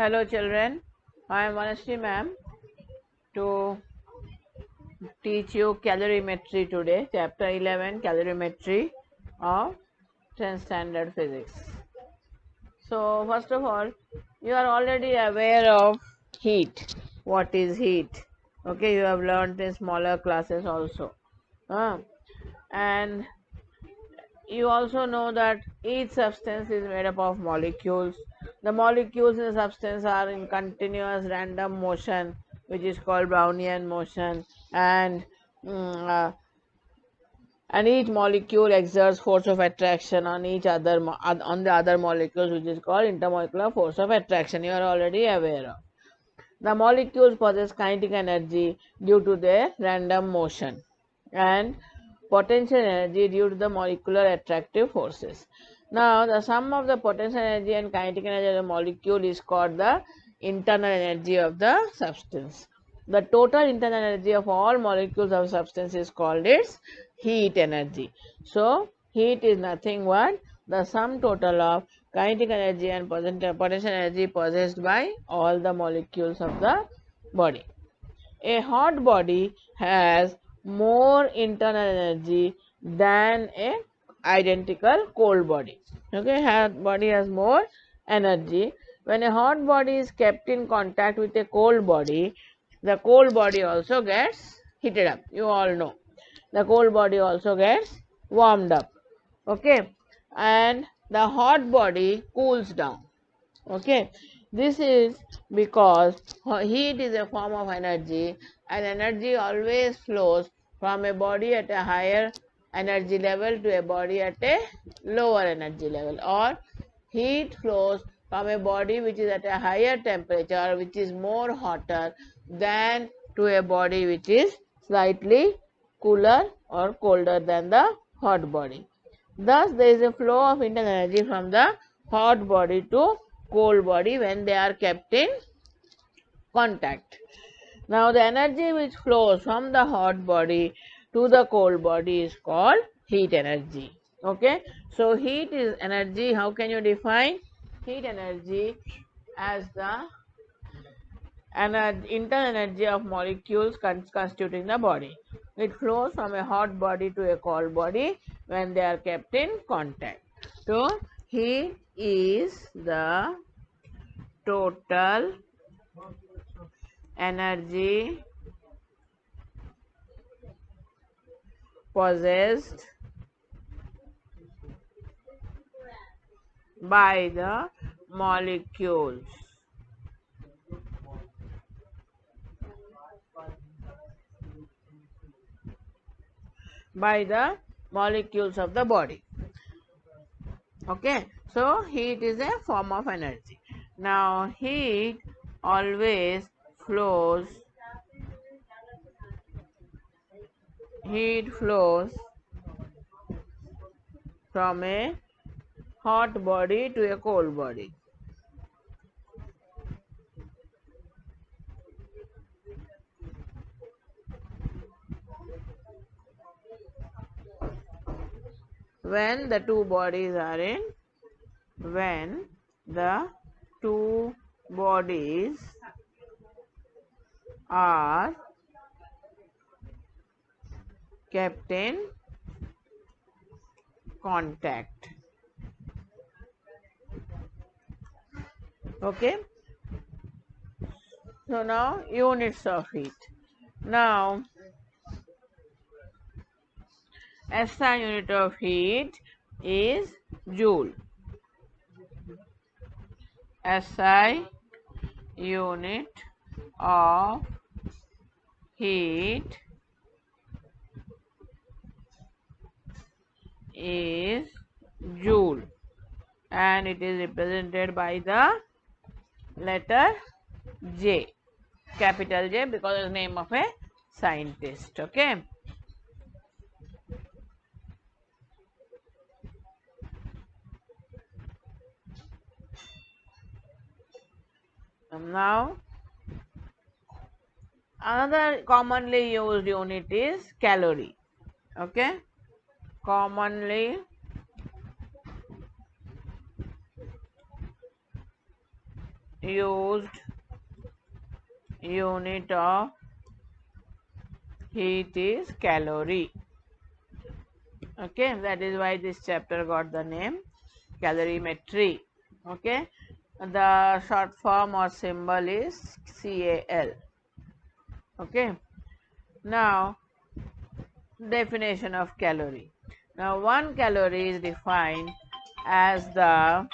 Hello children, I am Vanashri ma'am to teach you calorimetry today, chapter 11 calorimetry of 10th standard physics. So first of all, you are already aware of heat. What is heat? Okay, you have learned in smaller classes also. And you also know that each substance is made up of molecules. The molecules in the substance are in continuous random motion, which is called Brownian motion, and mm, uh, and each molecule exerts force of attraction on each other on the other molecules, which is called intermolecular force of attraction. You are already aware of. The molecules possess kinetic energy due to their random motion, and potential energy due to the molecular attractive forces. Now, the sum of the potential energy and kinetic energy of the molecule is called the internal energy of the substance. The total internal energy of all molecules of substance is called its heat energy. So, heat is nothing but the sum total of kinetic energy and potential energy possessed by all the molecules of the body. A hot body has more internal energy than a identical cold body. Okay, hot body has more energy. When a hot body is kept in contact with a cold body, the cold body also gets heated up. You all know. The cold body also gets warmed up. Okay, and the hot body cools down. Okay, this is because heat is a form of energy, and energy always flows from a body at a higher energy level to a body at a lower energy level, or heat flows from a body which is at a higher temperature, which is more hotter, than to a body which is slightly cooler or colder than the hot body. Thus, there is a flow of internal energy from the hot body to cold body when they are kept in contact. Now, the energy which flows from the hot body to the cold body is called heat energy. Okay, so heat is energy. How can you define heat energy? As the internal energy of molecules constituting the body. It flows from a hot body to a cold body when they are kept in contact. So, heat is the total energy possessed by the molecules of the body. Okay, so heat is a form of energy. Now, heat always flows heat flows from a hot body to a cold body. When the two bodies are in when the two bodies are kept in contact. Okay, so now units of heat. Now, SI unit of heat is joule. SI unit of heat is joule, and it is represented by the letter J, capital J, because it's the name of a scientist. Okay. Now, another commonly used unit is calorie. Okay, commonly used unit of heat is calorie. Okay, that is why this chapter got the name calorimetry. Okay, the short form or symbol is CAL. Okay, now definition of calorie. Now, 1 calorie is defined as the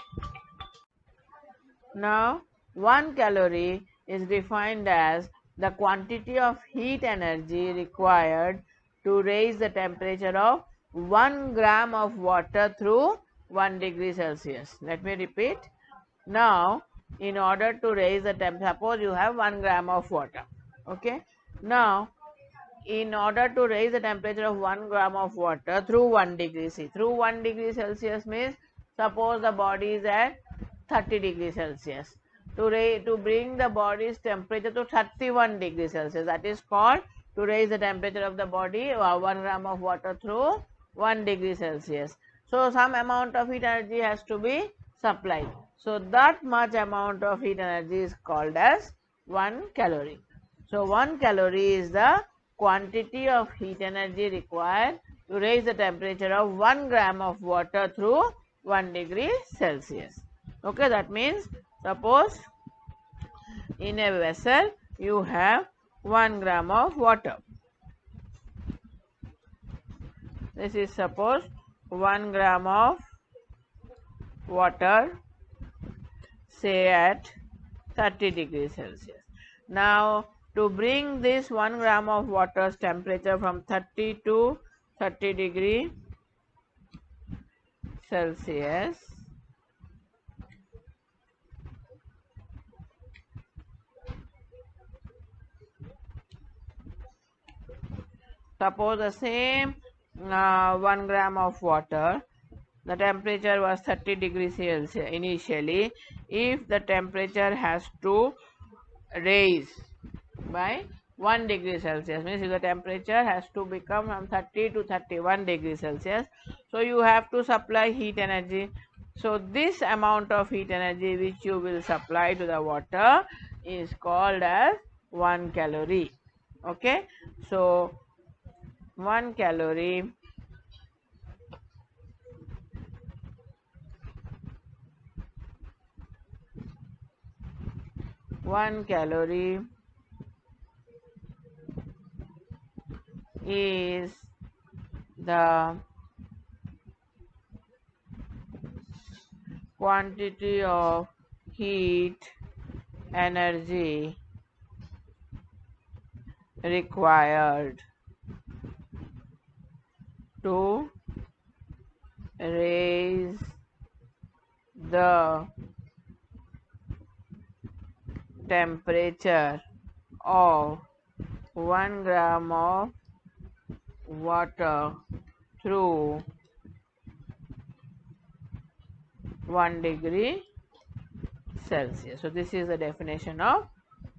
now 1 calorie is defined as the quantity of heat energy required to raise the temperature of 1 gram of water through 1 degree Celsius. Let me repeat. Now, in order to raise the temperature, suppose you have 1 gram of water. Okay. Now, in order to raise the temperature of 1 gram of water through 1 degree C. Through 1 degree Celsius means suppose the body is at 30 degrees Celsius. To bring the body's temperature to 31 degrees Celsius, that is called to raise the temperature of the body 1 gram of water through 1 degree Celsius. So some amount of heat energy has to be supplied. So that much amount of heat energy is called as 1 calorie. So 1 calorie is the quantity of heat energy required to raise the temperature of 1 gram of water through 1 degree Celsius. Okay, that means suppose in a vessel you have 1 gram of water. This is suppose 1 gram of water, say at 30 degrees Celsius. Now, to bring this 1 gram of water's temperature from 30 to 30 degree Celsius, suppose the same 1 gram of water, the temperature was 30 degrees Celsius initially. If the temperature has to raise by 1 degree Celsius, means if the temperature has to become from 30 to 31 degrees Celsius, so you have to supply heat energy. So this amount of heat energy which you will supply to the water is called as 1 calorie. Okay, so 1 calorie is the quantity of heat energy required to raise the temperature of 1 gram of water through 1 degree Celsius. So this is the definition of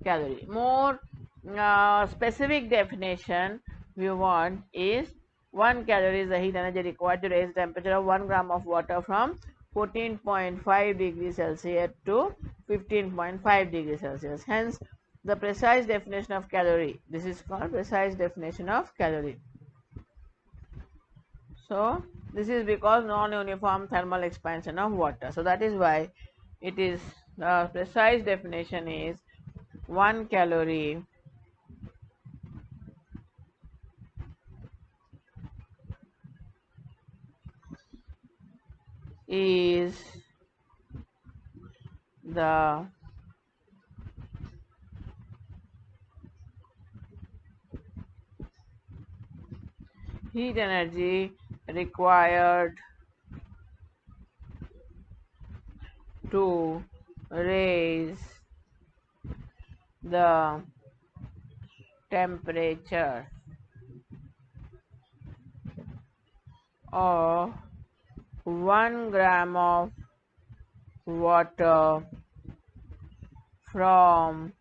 calorie. More specific definition we want is 1 calorie is the heat energy required to raise the temperature of 1 gram of water from 14.5 degrees Celsius to 15.5 degrees Celsius. Hence, the precise definition of calorie. This is called precise definition of calorie. So, this is because non-uniform thermal expansion of water. So, that is why it is the precise definition is 1 calorie is the heat energy required to raise the temperature of 1 gram of water from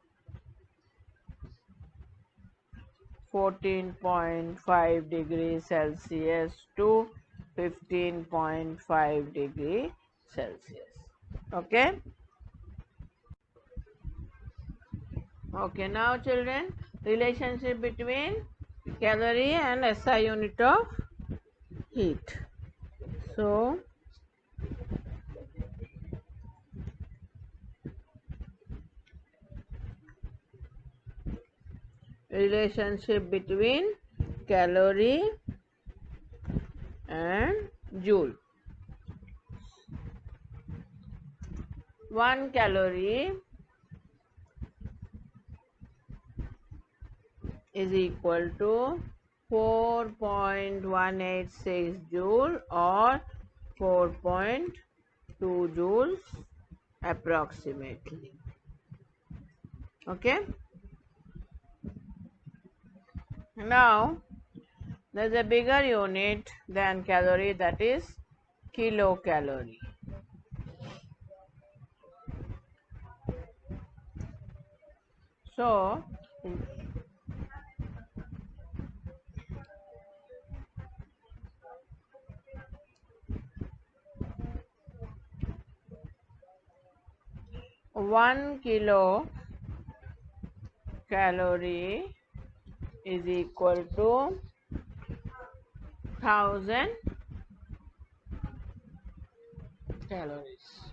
14.5 degrees Celsius to 15.5 degrees Celsius. Okay. Okay, now children, relationship between calorie and SI unit of heat. So, relationship between calorie and joule. 1 calorie is equal to 4.186 joule or 4.2 joules approximately. Okay. Now, there's a bigger unit than calorie, that is kilocalorie. So, 1 kilocalorie is equal to 1000 calories.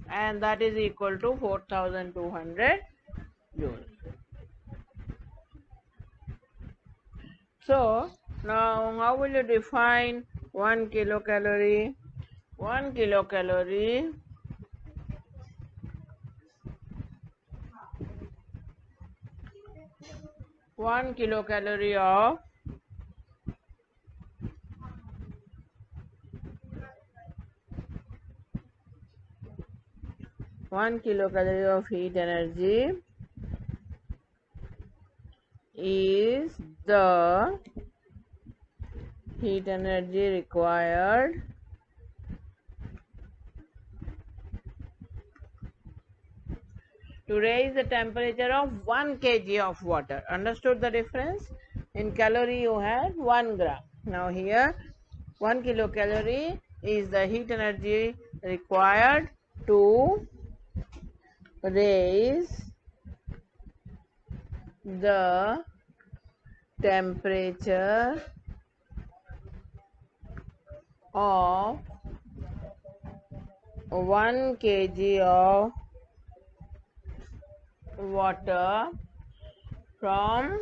And that is equal to 4200 joules. So, now how will you define 1 kilocalorie? 1 kilocalorie of 1 kilocalorie of heat energy is the heat energy required to raise the temperature of 1 kg of water. Understood the difference? In calorie you had 1 gram. Now here 1 kilocalorie is the heat energy required to raise the temperature of 1 kg of water from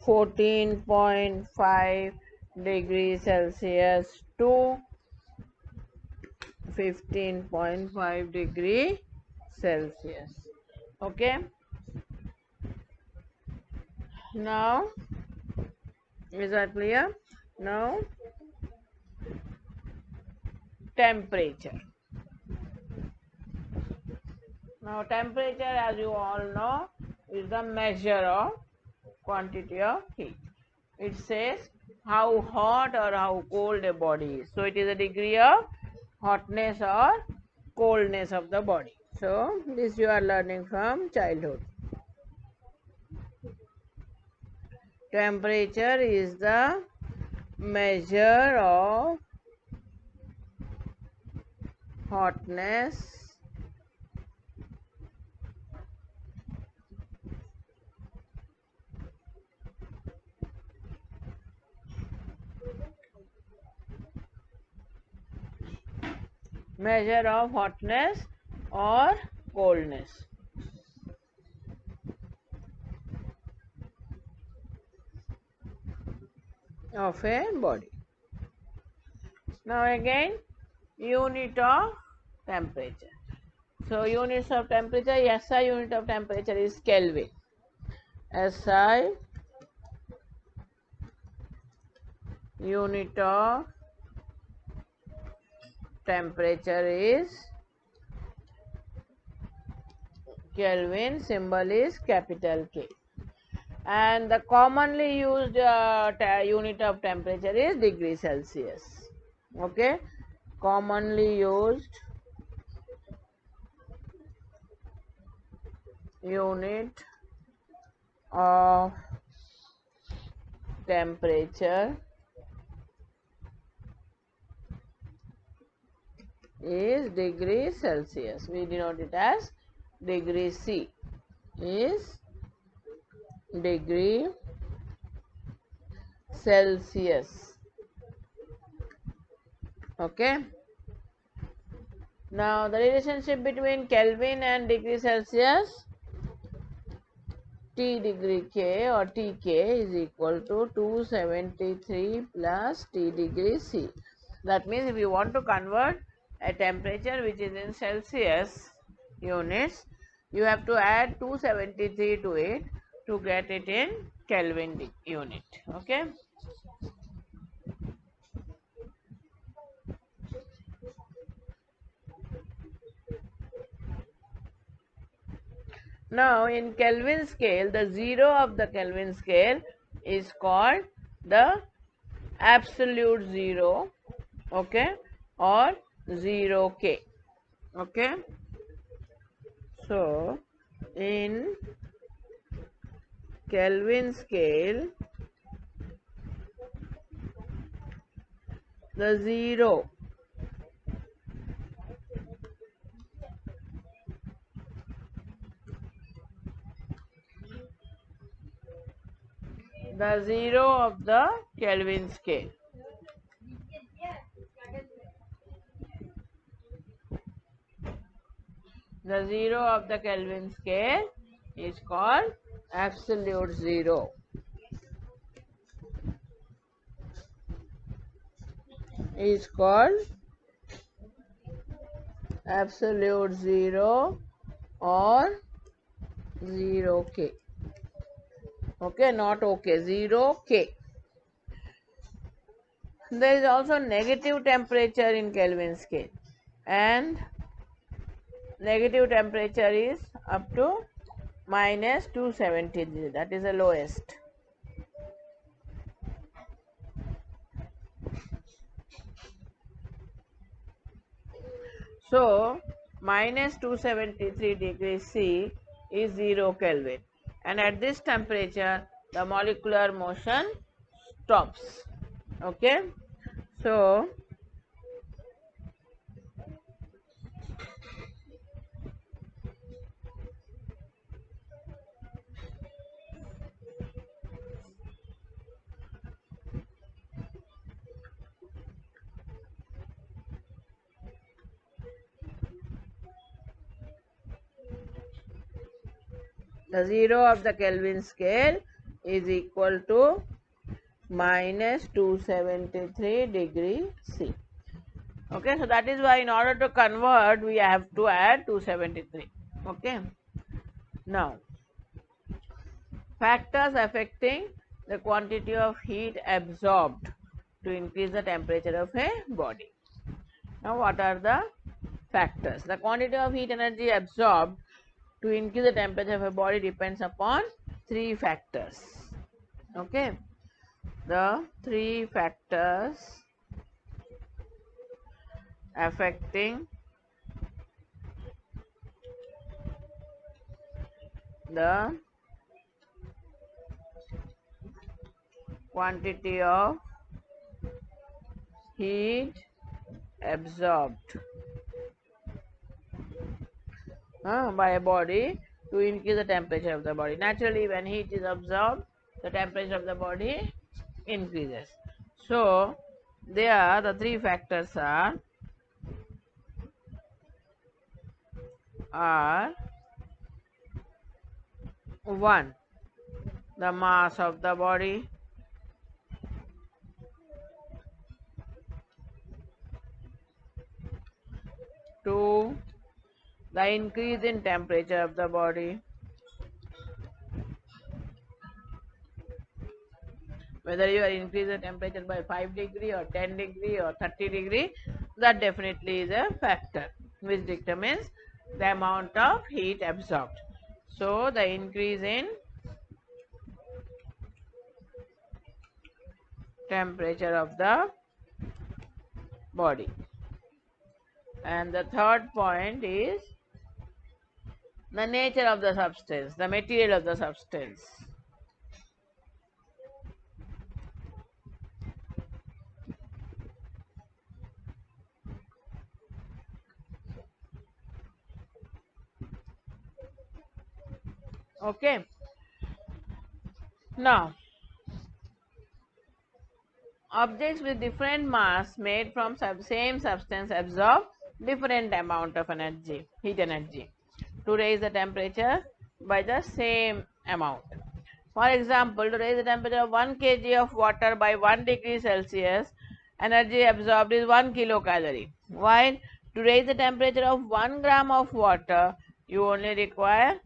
14.5 degrees Celsius to 15.5 degree Celsius. Okay. Now, is that clear? Now, temperature. Now, temperature, as you all know, is the measure of quantity of heat. It says how hot or how cold a body is. So, it is a degree of hotness or coldness of the body. So, this you are learning from childhood. Temperature is the measure of hotness or coldness of a body. Now again, unit of temperature. So units of temperature, SI unit of temperature is Kelvin. SI unit of temperature is Kelvin, symbol is capital K. And the commonly used unit of temperature is degree Celsius. Okay, commonly used unit of temperature is degree Celsius. We denote it as degree C is degree Celsius. Okay. Now the relationship between Kelvin and degree Celsius, T degree K or Tk is equal to 273 plus T degree C. That means if you want to convert a temperature which is in Celsius units, you have to add 273 to it to get it in Kelvin unit. Okay. Now in Kelvin scale, the zero of the Kelvin scale is called the absolute zero, okay, or 0K. Okay. So in Kelvin scale, the zero of the Kelvin scale. The zero of the Kelvin scale is called absolute zero. Is called absolute zero or 0K. Okay, not OK, 0K. There is also negative temperature in Kelvin scale, and negative temperature is up to minus 270. That is the lowest. So minus 273 degrees C is 0 Kelvin, and at this temperature the molecular motion stops. Okay. So the zero of the Kelvin scale is equal to minus 273 degree C. Okay, so that is why in order to convert we have to add 273. Okay. Now, factors affecting the quantity of heat absorbed to increase the temperature of a body. Now, what are the factors? The quantity of heat energy absorbed to increase the temperature of a body depends upon three factors. Okay. The three factors affecting the quantity of heat absorbed by a body to increase the temperature of the body. Naturally, when heat is absorbed, the temperature of the body increases. So, there the three factors are 1. The mass of the body. 2. The increase in temperature of the body. Whether you are increasing the temperature by 5 degree or 10 degree or 30 degree, that definitely is a factor which determines the amount of heat absorbed. So, the increase in temperature of the body. And the third point is the nature of the substance, the material of the substance. Okay. Now, objects with different mass made from same substance absorb different amount of energy, heat energy, to raise the temperature by the same amount. For example, to raise the temperature of 1 kg of water by 1 degree Celsius, energy absorbed is 1 kilocalorie. While to raise the temperature of 1 gram of water, you only require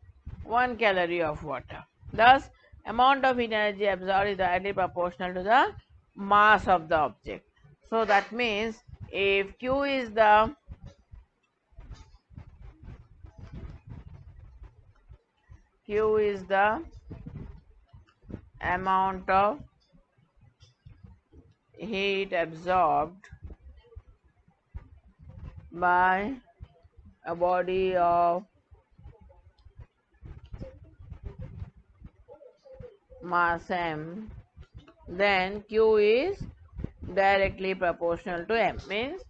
1 calorie of water. Thus, amount of heat energy absorbed is directly proportional to the mass of the object. So that means if Q is the amount of heat absorbed by a body of mass m, then Q is directly proportional to m. Means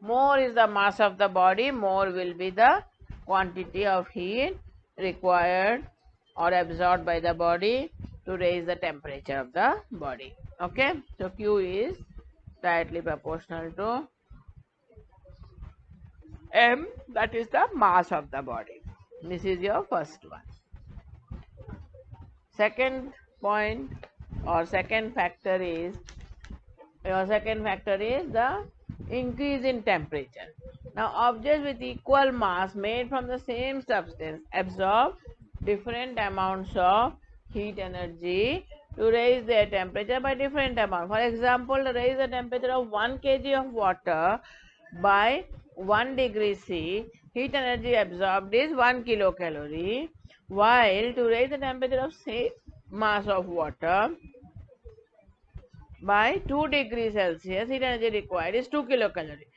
more is the mass of the body, more will be the quantity of heat required or absorbed by the body to raise the temperature of the body. Okay, so Q is directly proportional to m, that is the mass of the body. This is your first one. Second point or second factor is the increase in temperature. Now, objects with equal mass made from the same substance absorb different amounts of heat energy to raise their temperature by different amount. For example, to raise the temperature of 1 kg of water by 1 degree C, heat energy absorbed is 1 kilocalorie, while to raise the temperature of same mass of water by 2 degrees Celsius, heat energy required is 2 kilocalorie.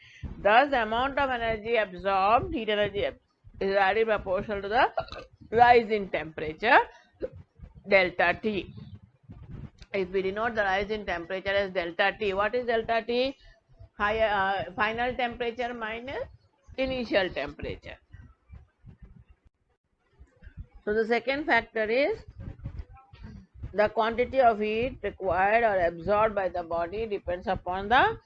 Thus, the amount of energy absorbed, heat energy is directly proportional to the rise in temperature, delta T. If we denote the rise in temperature as delta T, what is delta T? Final temperature minus initial temperature. So, the second factor is the quantity of heat required or absorbed by the body depends upon the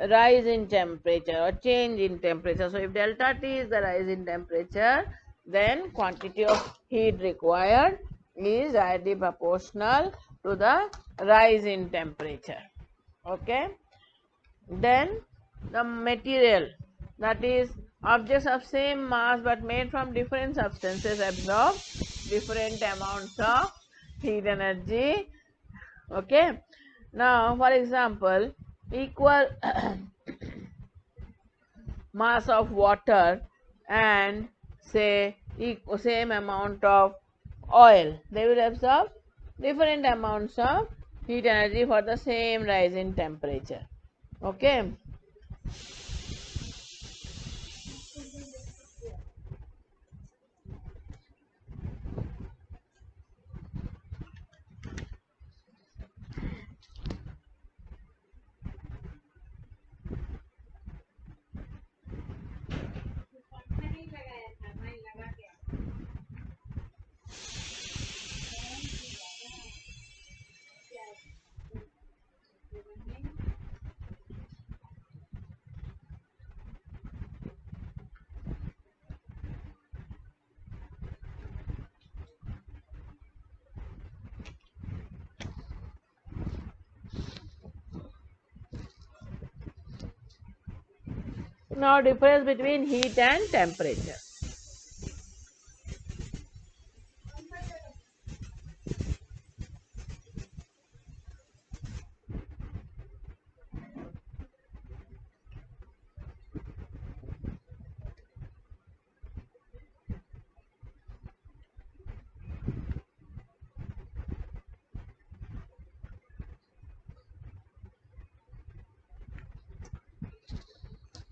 rise in temperature or change in temperature. So, if delta T is the rise in temperature, then quantity of heat required is directly proportional to the rise in temperature. Okay. Then the material, that is objects of same mass but made from different substances, absorb different amounts of heat energy. Okay. Now, for example, equal mass of water and say same amount of oil, they will absorb different amounts of heat energy for the same rise in temperature. Okay. Now, difference between heat and temperature.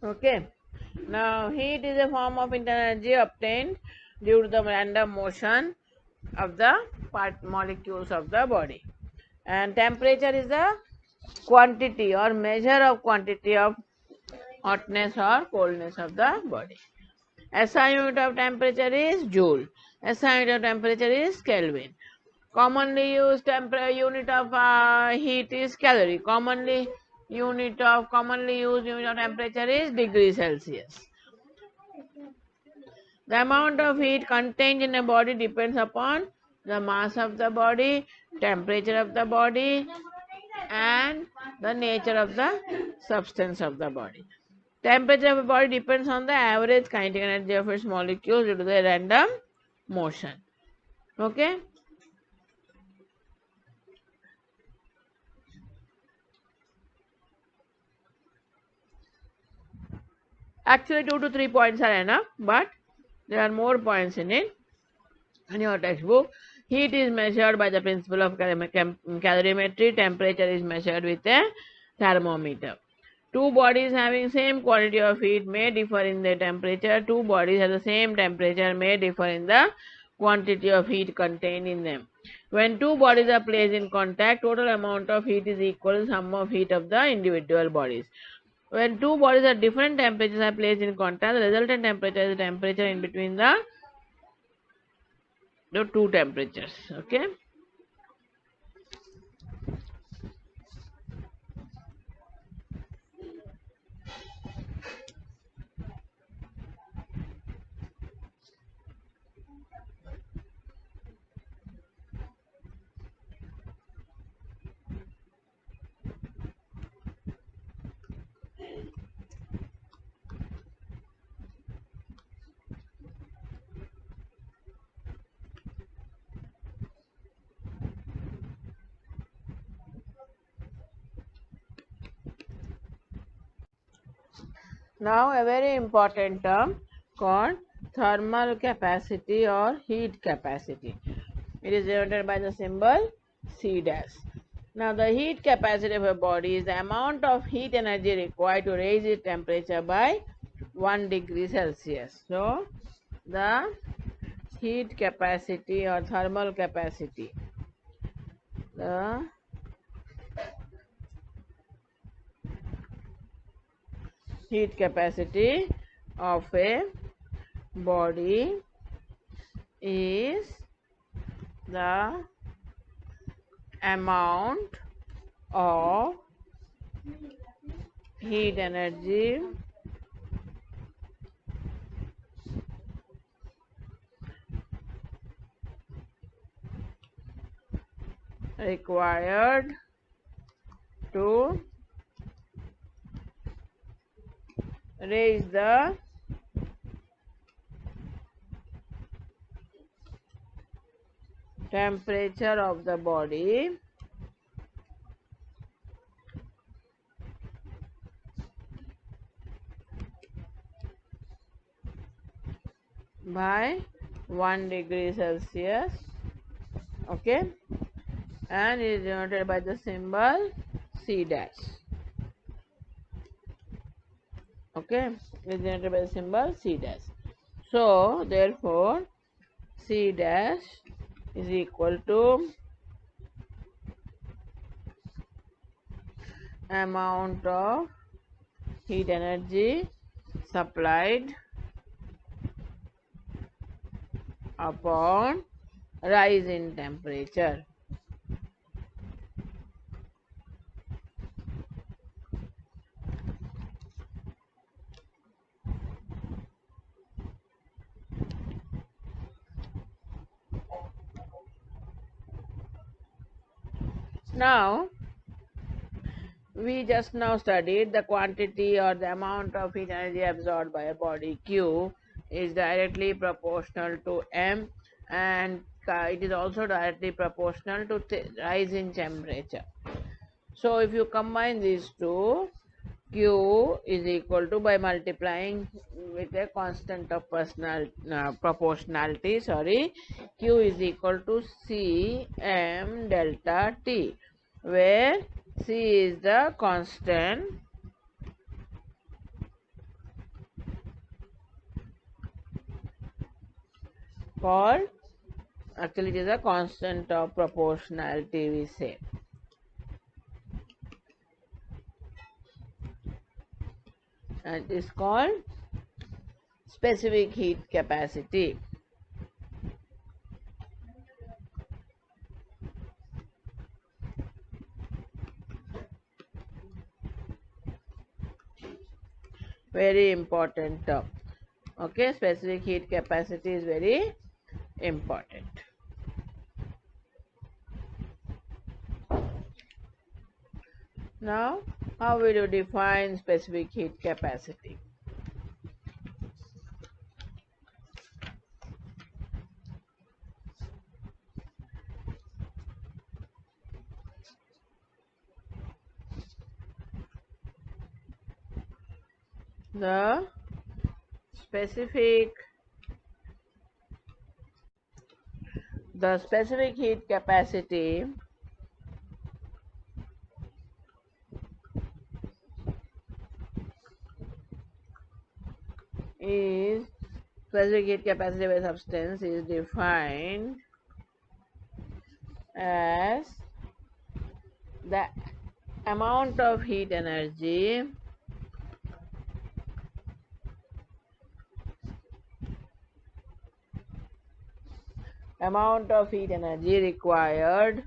Okay. Now, heat is a form of internal energy obtained due to the random motion of the molecules of the body. And temperature is the quantity or measure of quantity of hotness or coldness of the body. SI unit of temperature is joule. SI unit of temperature is Kelvin. Commonly used unit of heat is calorie. Commonly used unit of temperature is degree Celsius. The amount of heat contained in a body depends upon the mass of the body, temperature of the body, and the nature of the substance of the body. Temperature of a body depends on the average kinetic energy of its molecules due to the random motion. Okay? Actually, 2 to 3 points are enough, but there are more points in it. In your textbook, heat is measured by the principle of calorimetry. Temperature is measured with a thermometer. Two bodies having same quantity of heat may differ in their temperature. Two bodies have the same temperature may differ in the quantity of heat contained in them. When two bodies are placed in contact, total amount of heat is equal to sum of heat of the individual bodies. When two bodies at different temperatures are placed in contact, the resultant temperature is the temperature in between the two temperatures. Okay. Now a very important term called thermal capacity or heat capacity. It is denoted by the symbol C dash. Now the heat capacity of a body is the amount of heat energy required to raise its temperature by 1 degree Celsius. So the heat capacity or thermal capacity. The heat capacity of a body is the amount of heat energy required to raise the temperature of the body by 1 degree Celsius. Okay, and it is denoted by the symbol C dash. Okay, it is denoted by the symbol C dash. So therefore C dash is equal to amount of heat energy supplied upon rise in temperature. Now we just now studied the quantity or the amount of heat energy absorbed by a body. Q is directly proportional to M, and it is also directly proportional to rise in temperature. So if you combine these two, Q is equal to, by multiplying with a constant of proportionality, Q is equal to C M delta T, where C is the constant called, actually it is a constant of proportionality we say. And it is called specific heat capacity. very important term. Okay, specific heat capacity is very important. Now, how will you define specific heat capacity? The specific heat capacity is specific heat capacity of a substance is defined as the amount of heat energy required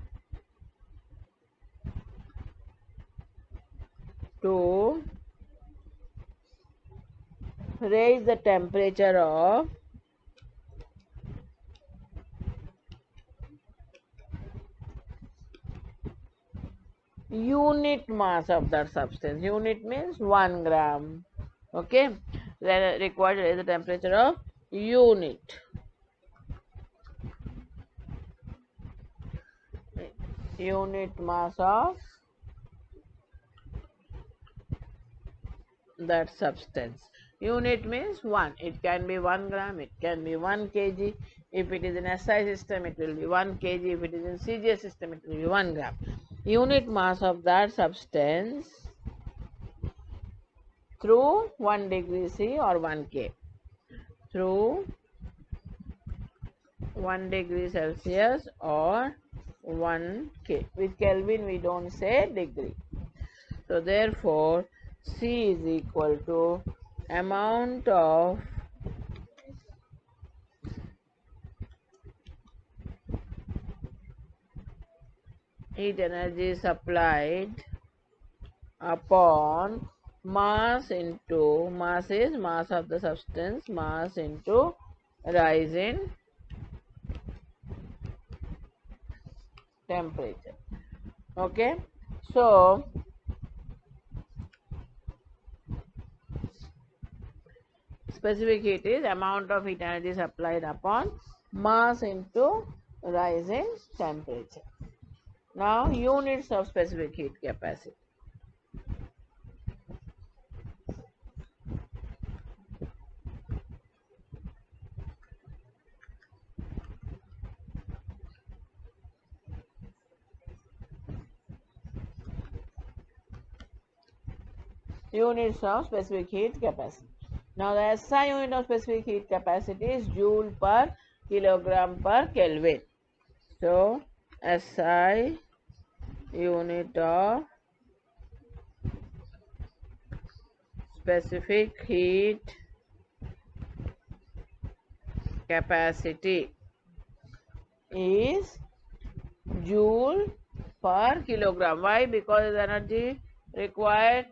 to raise the temperature of unit mass of that substance. Unit means 1 gram. Okay, then required to raise the temperature of unit mass of that substance. Unit means 1. It can be 1 gram, it can be 1 kg. If it is in SI system, it will be 1 kg. If it is in CGS system, it will be 1 gram. Unit mass of that substance through 1 degree C or 1 K. Through 1 degree Celsius or 1 K. With Kelvin, we don't say degree. So, therefore, C is equal to amount of heat energy supplied upon mass into, mass is mass of the substance, mass into rise in temperature. Okay, so specific heat is amount of heat energy supplied upon mass into rise in temperature. Now, units of specific heat capacity. Units of specific heat capacity. Now, the SI unit of specific heat capacity is joule per kilogram per Kelvin. So, SI unit of specific heat capacity is joule per kilogram. Why? Because the energy required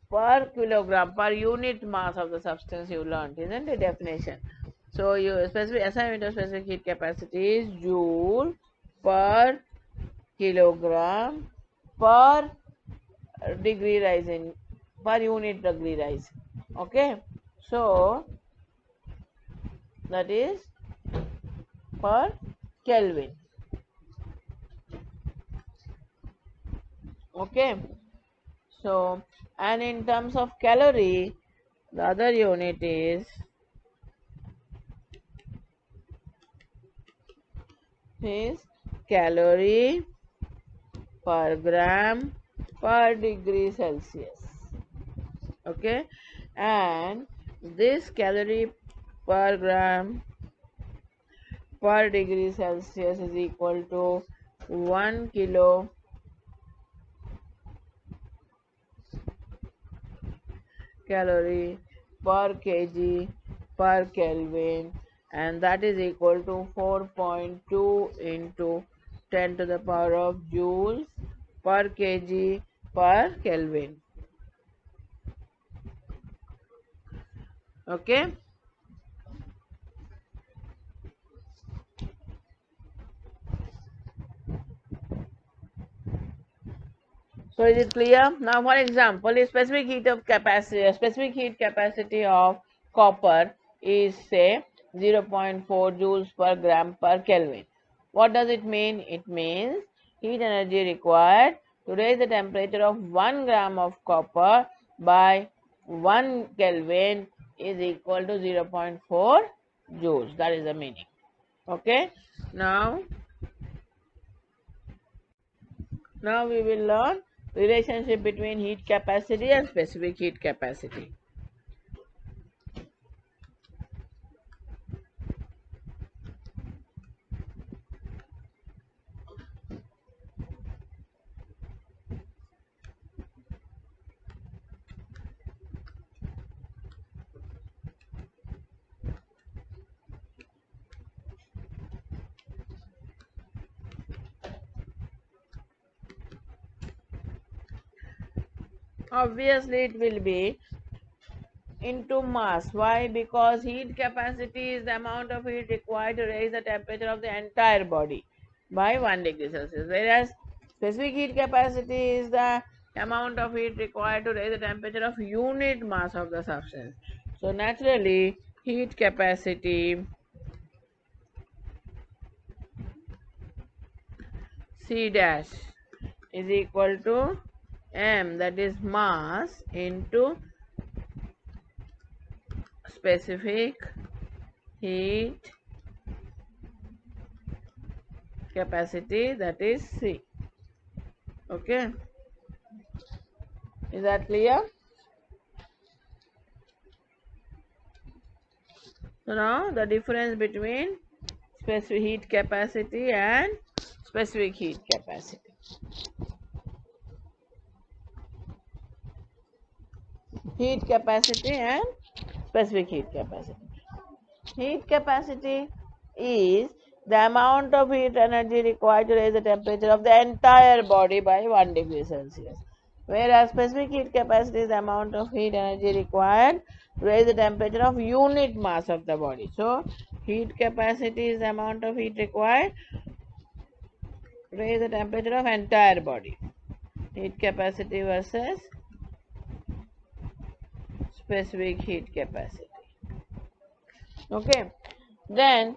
per kilogram, per unit mass of the substance you learned, isn't it? Definition. So, you specific SI unit of specific heat capacity is joule per kilogram per degree rising, per unit degree rise. Okay, so that is per Kelvin. Okay, so and in terms of calorie, the other unit is calorie per gram per degree Celsius. Okay, and this calorie per gram per degree Celsius is equal to 1 kilo calorie per kg per Kelvin, and that is equal to 4.2 into 10 to the power of joules per kg per Kelvin. Okay. So is it clear? Now, for example, the specific heat capacity of copper is say 0.4 joules per gram per Kelvin. What does it mean? It means heat energy required to raise the temperature of 1 gram of copper by 1 Kelvin is equal to 0.4 joules. That is the meaning. Okay. Now, Now we will learn relationship between heat capacity and specific heat capacity. Obviously it will be into mass. Why? Because heat capacity is the amount of heat required to raise the temperature of the entire body by 1 degree Celsius. Whereas specific heat capacity is the amount of heat required to raise the temperature of unit mass of the substance. So naturally heat capacity C dash is equal to m, that is mass, into specific heat capacity, that is C. Okay, is that clear? So now the difference between specific heat capacity and specific heat capacity. Heat capacity and specific heat capacity. Heat capacity is the amount of heat energy required to raise the temperature of the entire body by 1 degree Celsius. Whereas specific heat capacity is the amount of heat energy required to raise the temperature of unit mass of the body. So, heat capacity is the amount of heat required to raise the temperature of entire body. Heat capacity versus specific heat capacity. Okay. Then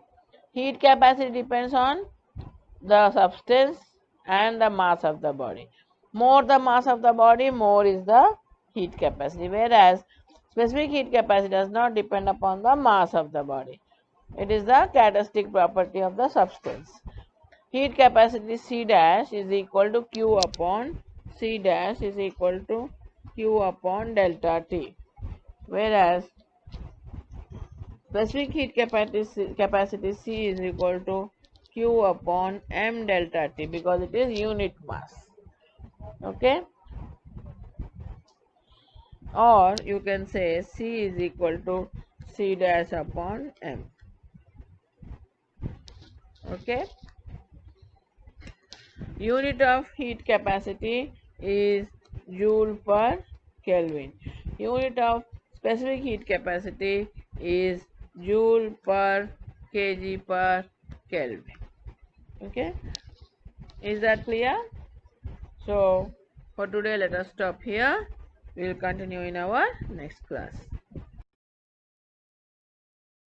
heat capacity depends on the substance and the mass of the body. More the mass of the body, more is the heat capacity. Whereas specific heat capacity does not depend upon the mass of the body. It is the characteristic property of the substance. Heat capacity C dash is equal to Q upon C dash is equal to Q upon delta T. Whereas specific heat capacity C is equal to Q upon m delta T because it is unit mass. Okay, or you can say C is equal to C dash upon m. Okay, unit of heat capacity is joule per Kelvin. Unit of specific heat capacity is joule per kg per Kelvin. Okay, is that clear? So for today let us stop here. We will continue in our next class.